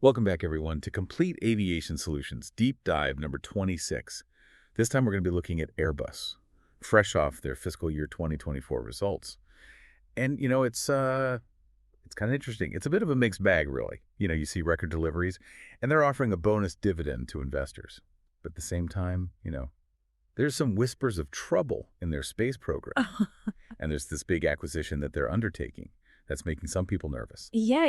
Welcome back, everyone, to Complete Aviation Solutions Deep Dive number 26. This time we're going to be looking at Airbus, fresh off their fiscal year 2024 results. And, it's kind of interesting. It's a bit of a mixed bag, really. You see record deliveries, and they're offering a bonus dividend to investors. But at the same time, there's some whispers of trouble in their space program. And there's this big acquisition that they're undertaking that's making some people nervous. Yeah,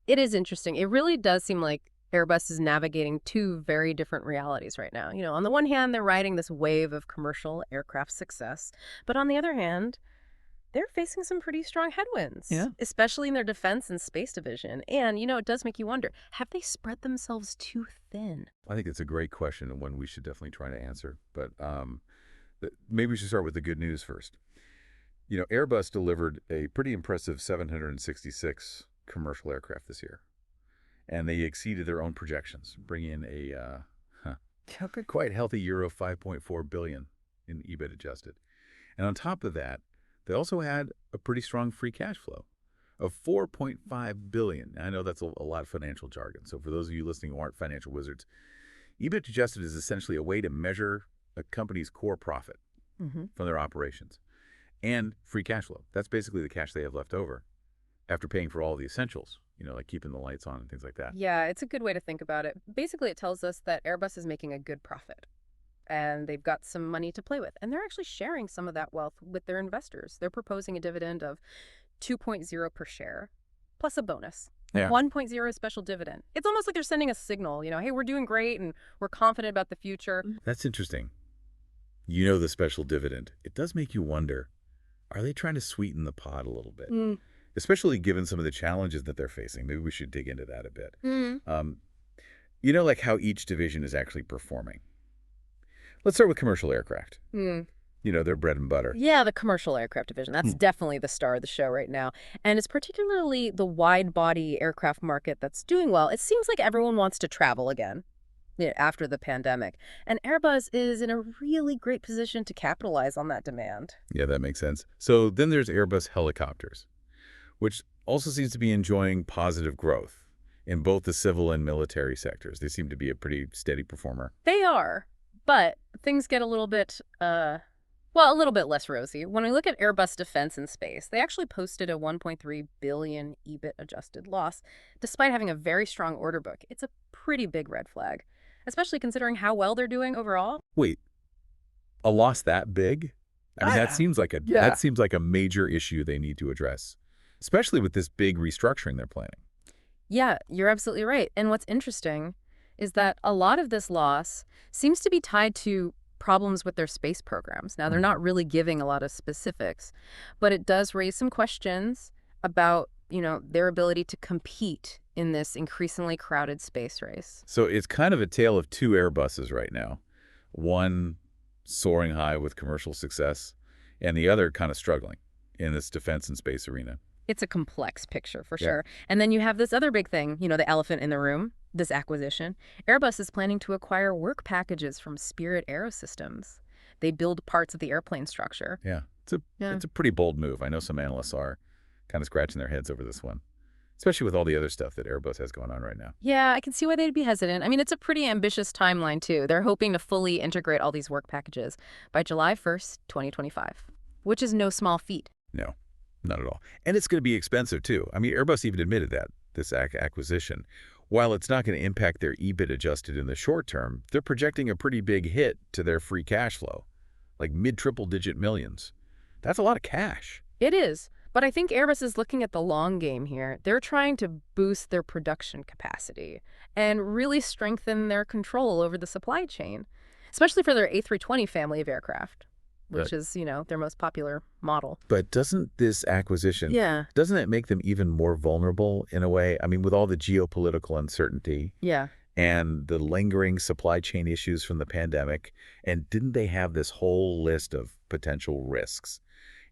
it is interesting. It really does seem like Airbus is navigating two very different realities right now. On the one hand, they're riding this wave of commercial aircraft success, but on the other hand, they're facing some pretty strong headwinds, Yeah. especially in their defense and space division. And, it does make you wonder, have they spread themselves too thin? I think it's a great question and one we should definitely try to answer. But maybe we should start with the good news first. Airbus delivered a pretty impressive 766 commercial aircraft this year, and they exceeded their own projections, bringing in quite healthy euro 5.4 billion in EBIT adjusted. And on top of that, they also had a pretty strong free cash flow of 4.5 billion. I know that's a lot of financial jargon. So for those of you listening who aren't financial wizards, EBIT adjusted is essentially a way to measure a company's core profit from their operations and free cash flow. That's basically the cash they have left over after paying for all the essentials, like keeping the lights on and things like that. Yeah, it's a good way to think about it. Basically, it tells us that Airbus is making a good profit and they've got some money to play with. And they're actually sharing some of that wealth with their investors. They're proposing a dividend of 2.0 per share plus a bonus. Yeah. 1.0 special dividend. It's almost like they're sending a signal, hey, we're doing great and we're confident about the future. That's interesting. The special dividend. It does make you wonder, are they trying to sweeten the pot a little bit? Especially given some of the challenges that they're facing. Maybe we should dig into that a bit. Like how each division is actually performing. Let's start with commercial aircraft. Their bread and butter. Yeah, the commercial aircraft division. That's definitely the star of the show right now. And it's particularly the wide-body aircraft market that's doing well. It seems like everyone wants to travel again after the pandemic. And Airbus is in a really great position to capitalize on that demand. Yeah, that makes sense. So then there's Airbus Helicopters, which also seems to be enjoying positive growth in both the civil and military sectors. They seem to be a pretty steady performer. They are, but things get a little bit, a little bit less rosy. When we look at Airbus Defense and Space, they actually posted a 1.3 billion EBIT adjusted loss, despite having a very strong order book. It's a pretty big red flag, especially considering how well they're doing overall. Wait, a loss that big? I mean, that seems like a major issue they need to address, especially with this big restructuring they're planning. Yeah, you're absolutely right. And what's interesting is that a lot of this loss seems to be tied to problems with their space programs. Now, they're not really giving a lot of specifics, but it does raise some questions about, their ability to compete in this increasingly crowded space race. So it's kind of a tale of two Airbuses right now. One soaring high with commercial success, and the other kind of struggling in this defense and space arena. It's a complex picture for sure. And then you have this other big thing, the elephant in the room, this acquisition. Airbus is planning to acquire work packages from Spirit Aerosystems. They build parts of the airplane structure. Yeah, it's a pretty bold move. I know some analysts are kind of scratching their heads over this one, especially with all the other stuff that Airbus has going on right now. Yeah, I can see why they'd be hesitant. I mean, it's a pretty ambitious timeline, too. They're hoping to fully integrate all these work packages by July 1st, 2025, which is no small feat. No. Not at all. And it's going to be expensive, too. I mean, Airbus even admitted that, this acquisition. While it's not going to impact their EBIT adjusted in the short term, they're projecting a pretty big hit to their free cash flow, like mid-triple-digit millions. That's a lot of cash. It is. But I think Airbus is looking at the long game here. They're trying to boost their production capacity and really strengthen their control over the supply chain, especially for their A320 family of aircraft, which is, their most popular model. But doesn't this acquisition, doesn't it make them even more vulnerable in a way? I mean, with all the geopolitical uncertainty and the lingering supply chain issues from the pandemic, and didn't they have this whole list of potential risks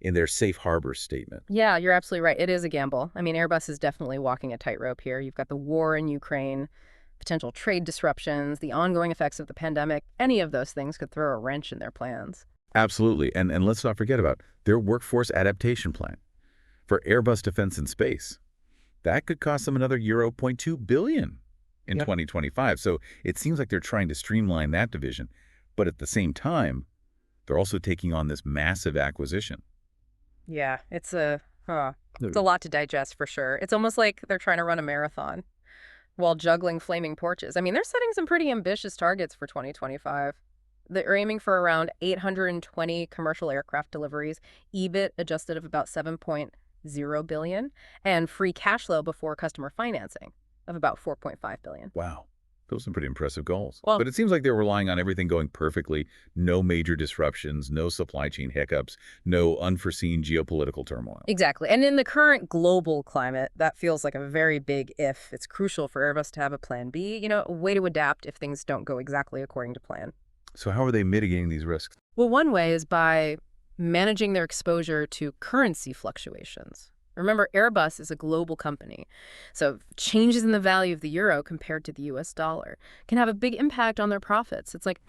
in their safe harbor statement? Yeah, you're absolutely right. It is a gamble. I mean, Airbus is definitely walking a tightrope here. You've got the war in Ukraine, potential trade disruptions, the ongoing effects of the pandemic. Any of those things could throw a wrench in their plans. Absolutely. And let's not forget about their workforce adaptation plan for Airbus Defense and Space. That could cost them another euro 0.2 billion in Yep. 2025. So it seems like they're trying to streamline that division. But at the same time, they're also taking on this massive acquisition. Yeah, it's a lot to digest for sure. It's almost like they're trying to run a marathon while juggling flaming torches. I mean, they're setting some pretty ambitious targets for 2025. They're aiming for around 820 commercial aircraft deliveries, EBIT adjusted of about 7.0 billion, and free cash flow before customer financing of about 4.5 billion. Wow. Those are some pretty impressive goals. Well- But it seems like they're relying on everything going perfectly, no major disruptions, no supply chain hiccups, no unforeseen geopolitical turmoil. Exactly. And in the current global climate, that feels like a very big if. It's crucial for Airbus to have a plan B, a way to adapt if things don't go exactly according to plan. So how are they mitigating these risks? Well, one way is by managing their exposure to currency fluctuations. Remember, Airbus is a global company, so changes in the value of the euro compared to the US dollar can have a big impact on their profits. It's like,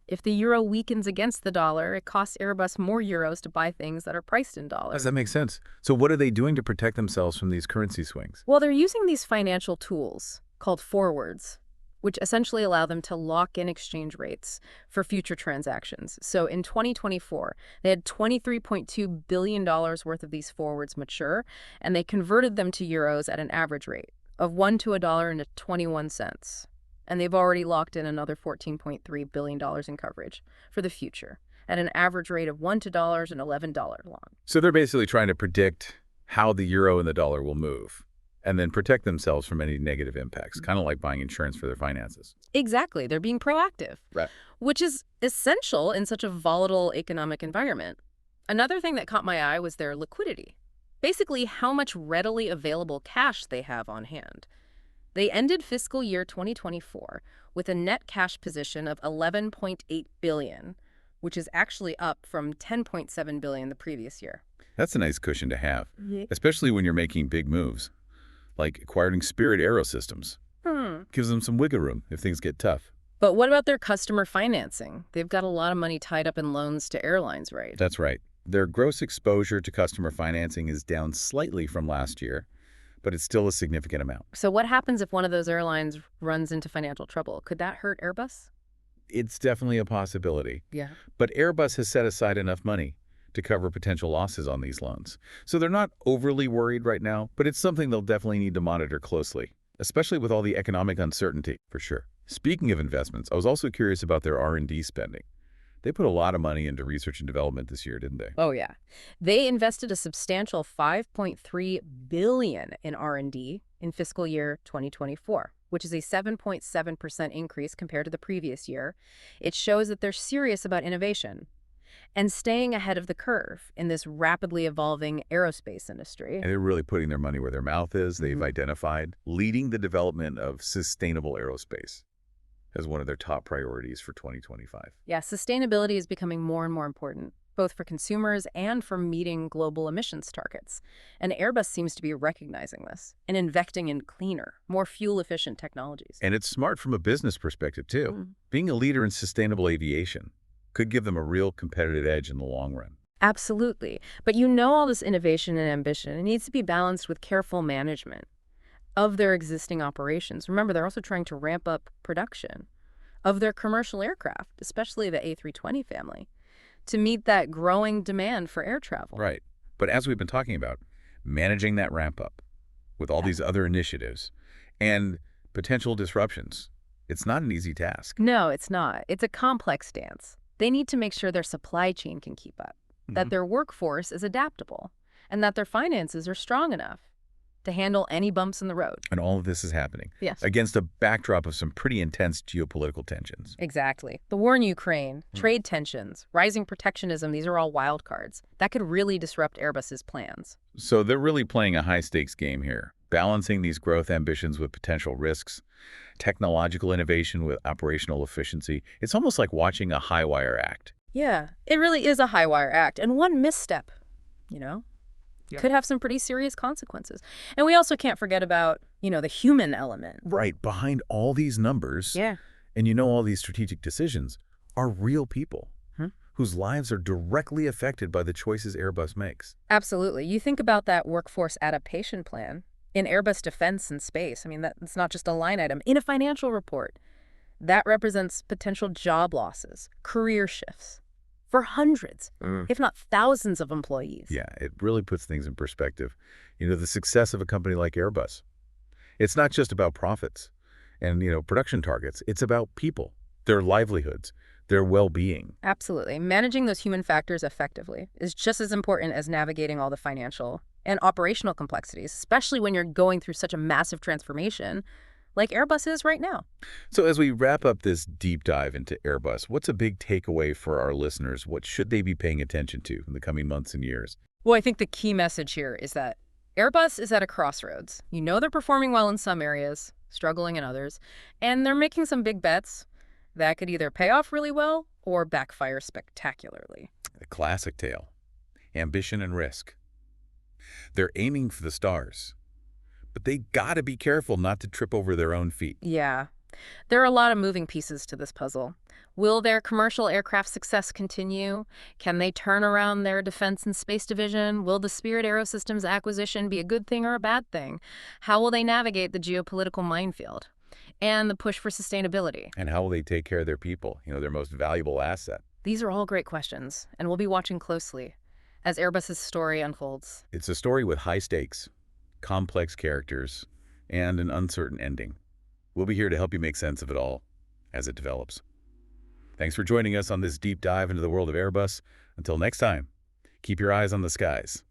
if the euro weakens against the dollar, it costs Airbus more euros to buy things that are priced in dollars. Does that make sense? So what are they doing to protect themselves from these currency swings? Well, they're using these financial tools called forwards, which essentially allow them to lock in exchange rates for future transactions. So in 2024, they had $23.2 billion worth of these forwards mature, and they converted them to euros at an average rate of 1 to $1.21. And they've already locked in another $14.3 billion in coverage for the future at an average rate of $1 to $11 long. So they're basically trying to predict how the euro and the dollar will move and then protect themselves from any negative impacts, kind of like buying insurance for their finances. Exactly. They're being proactive, Right. which is essential in such a volatile economic environment. Another thing that caught my eye was their liquidity. Basically, how much readily available cash they have on hand. They ended fiscal year 2024 with a net cash position of $11.8 billion, which is actually up from $10.7 billion the previous year. That's a nice cushion to have, especially when you're making big moves, like acquiring Spirit Aerosystems. Gives them some wiggle room if things get tough. But what about their customer financing? They've got a lot of money tied up in loans to airlines, right? That's right. Their gross exposure to customer financing is down slightly from last year, but it's still a significant amount. So what happens if one of those airlines runs into financial trouble? Could that hurt Airbus? It's definitely a possibility. Yeah. But Airbus has set aside enough money to cover potential losses on these loans. So they're not overly worried right now, but it's something they'll definitely need to monitor closely, especially with all the economic uncertainty, for sure. Speaking of investments, I was also curious about their R&D spending. They put a lot of money into research and development this year, didn't they? Oh, yeah. They invested a substantial $5.3 billion in R&D in fiscal year 2024, which is a 7.7% increase compared to the previous year. It shows that they're serious about innovation and staying ahead of the curve in this rapidly evolving aerospace industry. And they're really putting their money where their mouth is. They've identified leading the development of sustainable aerospace as one of their top priorities for 2025. Yeah, sustainability is becoming more and more important, both for consumers and for meeting global emissions targets. And Airbus seems to be recognizing this and investing in cleaner, more fuel-efficient technologies. And it's smart from a business perspective, too. Being a leader in sustainable aviation could give them a real competitive edge in the long run. Absolutely. But all this innovation and ambition, it needs to be balanced with careful management of their existing operations. Remember, they're also trying to ramp up production of their commercial aircraft, especially the A320 family, to meet that growing demand for air travel. Right. But as we've been talking about, managing that ramp up with all these other initiatives and potential disruptions, it's not an easy task. No, it's not. It's a complex dance. They need to make sure their supply chain can keep up, that their workforce is adaptable, and that their finances are strong enough to handle any bumps in the road. And all of this is happening Yes. against a backdrop of some pretty intense geopolitical tensions. Exactly. The war in Ukraine, trade tensions, rising protectionism, these are all wild cards. That could really disrupt Airbus's plans. So they're really playing a high-stakes game here, balancing these growth ambitions with potential risks, technological innovation with operational efficiency. It's almost like watching a high-wire act. Yeah, it really is a high-wire act. And one misstep, Yeah. could have some pretty serious consequences. And we also can't forget about, the human element. Right, behind all these numbers, Yeah. and all these strategic decisions, are real people whose lives are directly affected by the choices Airbus makes. Absolutely. You think about that workforce adaptation plan. in Airbus Defence and Space. I mean, that's not just a line item. In a financial report, that represents potential job losses, career shifts for hundreds, if not thousands of employees. Yeah, it really puts things in perspective. The success of a company like Airbus, it's not just about profits and, production targets. It's about people, their livelihoods, their well-being. Absolutely. Managing those human factors effectively is just as important as navigating all the financial and operational complexities, especially when you're going through such a massive transformation like Airbus is right now. So as we wrap up this deep dive into Airbus, what's a big takeaway for our listeners? What should they be paying attention to in the coming months and years? Well, I think the key message here is that Airbus is at a crossroads. They're performing well in some areas, struggling in others, and they're making some big bets that could either pay off really well or backfire spectacularly. A classic tale. Ambition and risk. They're aiming for the stars, but they gotta be careful not to trip over their own feet. Yeah. There are a lot of moving pieces to this puzzle. Will their commercial aircraft success continue? Can they turn around their defense and space division? Will the Spirit AeroSystems acquisition be a good thing or a bad thing? How will they navigate the geopolitical minefield and the push for sustainability? And how will they take care of their people, their most valuable asset? These are all great questions, and we'll be watching closely as Airbus's story unfolds. It's a story with high stakes, complex characters, and an uncertain ending. We'll be here to help you make sense of it all as it develops. Thanks for joining us on this deep dive into the world of Airbus. Until next time, keep your eyes on the skies.